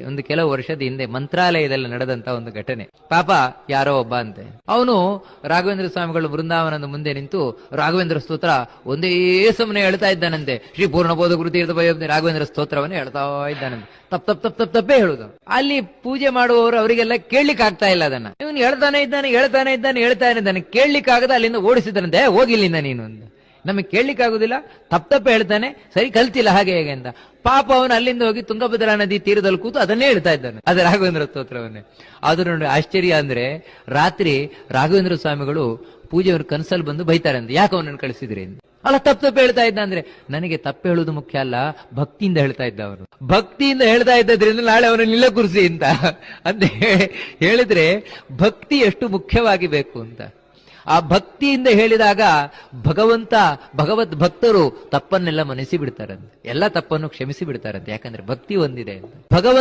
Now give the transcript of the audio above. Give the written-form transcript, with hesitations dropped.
ಒಂದು ಕೆಲವು ವರ್ಷದ ಹಿಂದೆ ಮಂತ್ರಾಲಯದಲ್ಲಿ ನಡೆದಂತ ಒಂದು ಘಟನೆ. ಪಾಪ ಯಾರೋ ಒಬ್ಬ ಅಂತೆ, ಅವನು ರಾಘವೇಂದ್ರ ಸ್ವಾಮಿಗಳು ಬೃಂದಾವನದ ಮುಂದೆ ನಿಂತು ರಾಘವೇಂದ್ರ ಸ್ತೋತ್ರ ಒಂದೇ ಸಮನೆ ಹೇಳ್ತಾ ಇದ್ದಾನಂತೆ. ಶ್ರೀ ಪೂರ್ಣಬೋಧ ಗುರುತೀರ್ಥ ಭಯೋಬ್ಧಿ ರಾಘವೇಂದ್ರ ಸ್ತೋತ್ರವನ್ನು ಹೇಳ್ತಾ ಇದ್ದಾನಂತೆ. ತಪ್ಪೇ ಹೇಳುದು. ಅಲ್ಲಿ ಪೂಜೆ ಮಾಡುವವರು ಅವರಿಗೆಲ್ಲ ಕೇಳಲಿಕ್ಕೆ ಆಗ್ತಾ ಇಲ್ಲ ಅದನ್ನ. ಇವನು ಹೇಳ್ತಾನೆ ಇದ್ದಾನೆ, ಕೇಳಲಿಕ್ಕೆ ಆಗದ ಅಲ್ಲಿಂದ ಓಡಿಸಿದಾನಂತೆ. ಹೋಗಿಲ್ಲಿಂದ ನೀನು ಅಂತ. ನಮಗೆ ಕೇಳಲಿಕ್ಕೆ ಆಗುದಿಲ್ಲ, ತಪ್ಪೇ ಹೇಳ್ತಾನೆ, ಸರಿ ಕಲ್ತಿಲ್ಲ ಹಾಗೆ ಹೇಗೆ ಅಂತ. ಪಾಪ ಅವನು ಅಲ್ಲಿಂದ ಹೋಗಿ ತುಂಗಭದ್ರಾ ನದಿ ತೀರದಲ್ಲಿ ಕೂತು ಅದನ್ನೇ ಹೇಳ್ತಾ ಇದ್ದಾನೆ, ಅದು ರಾಘವೇಂದ್ರ ಸ್ತೋತ್ರವನ್ನೇ. ಆದ್ರೂ ನೋಡಿ ಆಶ್ಚರ್ಯ ಅಂದ್ರೆ, ರಾತ್ರಿ ರಾಘವೇಂದ್ರ ಸ್ವಾಮಿಗಳು ಪೂಜೆಯವರು ಕನಸಲ್ಲಿ ಬಂದು ಬೈತಾರಂತೆ, ಯಾಕೆ ಅವನನ್ನು ಕಳಿಸಿದ್ರಿ ಅಂತ. ಅಲ್ಲ ತಪ್ಪು ಹೇಳ್ತಾ ಇದ್ದ ಅಂದ್ರೆ, ನನಗೆ ತಪ್ಪು ಹೇಳುವುದು ಮುಖ್ಯ ಅಲ್ಲ, ಭಕ್ತಿಯಿಂದ ಹೇಳ್ತಾ ಇದ್ದ ಅವನು. ಭಕ್ತಿಯಿಂದ ಹೇಳ್ತಾ ಇದ್ದದ್ರಿಂದ ನಾಳೆ ಅವನನ್ನು ಇಲ್ಲ ಕುರ್ಸಿ ಅಂತ ಹೇಳಿದ್ರೆ ಭಕ್ತಿ ಎಷ್ಟು ಮುಖ್ಯವಾಗಿ ಬೇಕು ಅಂತ. ಆ ಭಕ್ತಿಯಿಂದ ಹೇಳಿದಾಗ ಭಗವದ್ ಭಕ್ತರು ತಪ್ಪನ್ನೆಲ್ಲ ಮನಸ್ಸಿ ಬಿಡ್ತಾರಂತೆ, ಎಲ್ಲ ತಪ್ಪನ್ನು ಕ್ಷಮಿಸಿ ಬಿಡ್ತಾರಂತೆ. ಯಾಕಂದ್ರೆ ಭಕ್ತಿ ಒಂದಿದೆ ಅಂತ. ಭಗವಂತ